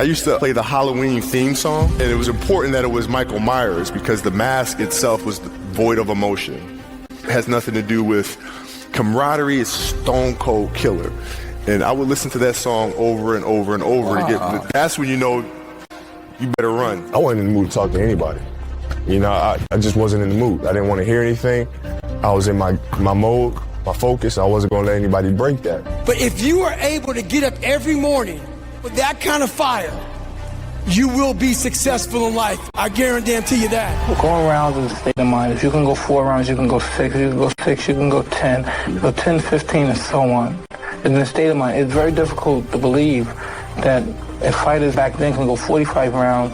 I used to play the Halloween theme song, and it was important that it was Michael Myers because the mask itself was void of emotion. It has nothing to do with camaraderie. It's stone cold killer. And I would listen to that song over and over and over again. That's when you know you better run. I wasn't in the mood to talk to anybody. You know, I just wasn't in the mood. I didn't want to hear anything. I was in my mode, my focus. I wasn't going to let anybody break that. But if you are able to get up every morning with that kind of fire, you will be successful in life. I guarantee you that. Going rounds is a state of mind. If you can go 4 rounds, you can go 6. You can go 6, you can go 10. You go 10, 15, and so on. In the state of mind, it's very difficult to believe that if fighters back then can go 45 rounds,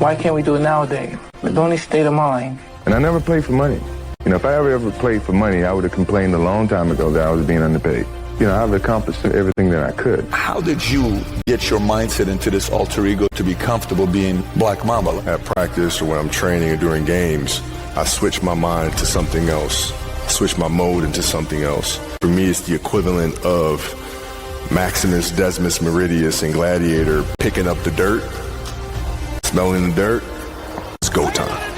why can't we do it nowadays? It's only state of mind. And I never played for money. You know, if I ever played for money, I would have complained a long time ago that I was being underpaid. You know, I've accomplished everything that I could. How did you get your mindset into this alter ego to be comfortable being Black Mamba? At practice or when I'm training or during games, I switch my mind to something else. I switch my mode into something else. For me, it's the equivalent of Maximus Decimus Meridius in Gladiator picking up the dirt, smelling the dirt. It's go time.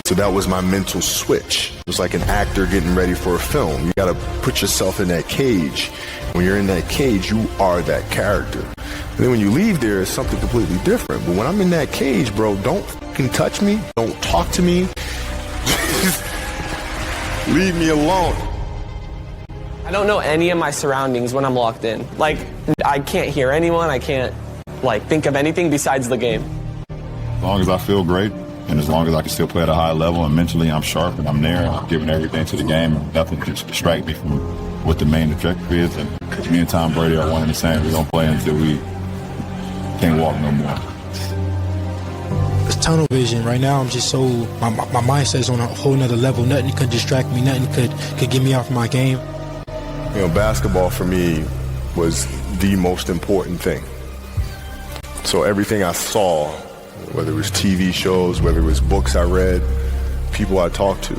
So that was my mental switch. It was like an actor getting ready for a film. You gotta put yourself in that cage. When you're in that cage, you are that character. And then when you leave there, it's something completely different. But when I'm in that cage, bro, don't fucking touch me. Don't talk to me. Leave me alone. I don't know any of my surroundings when I'm locked in. Like, I can't hear anyone. I can't, think of anything besides the game. As long as I feel great, and as long as I can still play at a high level and mentally I'm sharp and I'm there and I'm giving everything to the game and nothing can distract me from what the main objective is. And me and Tom Brady are one and the same. We don't play until we can't walk no more. It's tunnel vision. Right now I'm just so, my mindset's on a whole nother level. Nothing could distract me. Nothing could get me off my game. You know, basketball for me was the most important thing. So everything I saw, whether it was TV shows, whether it was books I read, people I talked to,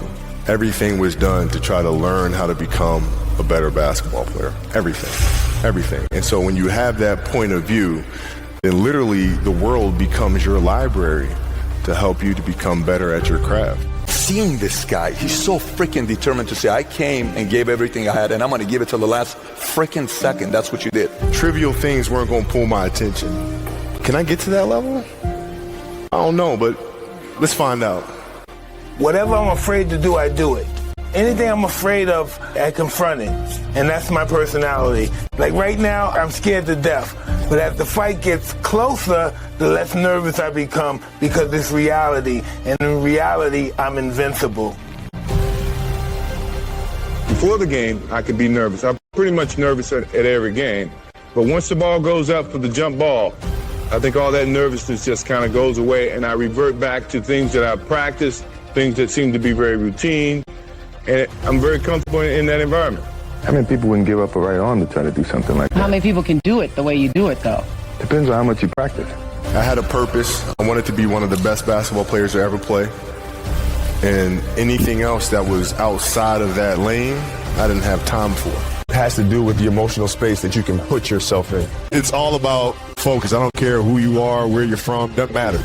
everything was done to try to learn how to become a better basketball player. Everything. And so when you have that point of view, then literally the world becomes your library to help you to become better at your craft. Seeing this guy, he's so freaking determined to say, I came and gave everything I had and I'm going to give it till the last freaking second. That's what you did. Trivial things weren't going to pull my attention. Can I get to that level? I don't know, but let's find out. Whatever I'm afraid to do, I do it. Anything I'm afraid of, I confront it. And that's my personality. Like right now, I'm scared to death. But as the fight gets closer, the less nervous I become because it's reality. And in reality, I'm invincible. Before the game, I could be nervous. I'm pretty much nervous at every game. But once the ball goes up for the jump ball, I think all that nervousness just kind of goes away, and I revert back to things that I've practiced, things that seem to be very routine, and I'm very comfortable in that environment. How many people wouldn't give up a right arm to try to do something like that? How many people can do it the way you do it, though? Depends on how much you practice. I had a purpose. I wanted to be one of the best basketball players to ever play. And anything else that was outside of that lane, I didn't have time for. It has to do with the emotional space that you can put yourself in. It's all about focus. I don't care who you are, where you're from, doesn't matter.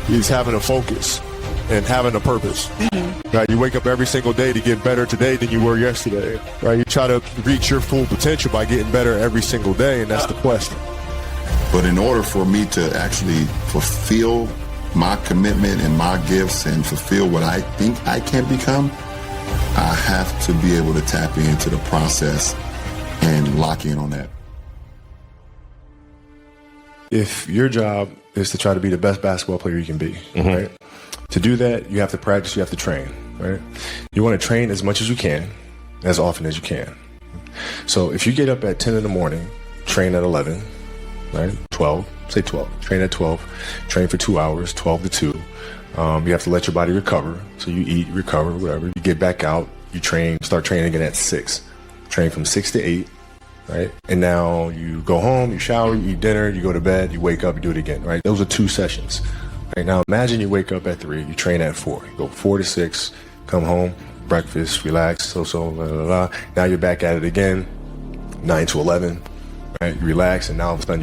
It's having a focus and having a purpose. Right? You wake up every single day to get better today than you were yesterday. Right? You try to reach your full potential by getting better every single day, and that's the question. But in order for me to actually fulfill my commitment and my gifts and fulfill what I think I can become, I have to be able to tap into the process and lock in on that. If your job is to try to be the best basketball player you can be, right? To do that, you have to practice, you have to train, right? You want to train as much as you can, as often as you can. So if you get up at 10 in the morning, train at 11, right? 12, say 12, train at 12, train for 2 hours, 12 to 2. You have to let your body recover. So you eat, recover, whatever. You get back out, you train, start training again at 6. Train from 6 to 8, right? And now you go home, you shower, you eat dinner, you go to bed, you wake up, you do it again, right? Those are 2 sessions. Right now, imagine you wake up at 3, you train at 4. You go 4 to 6, come home, breakfast, relax, blah, blah, blah. Now you're back at it again, 9 to 11, right? You relax, and now all of a sudden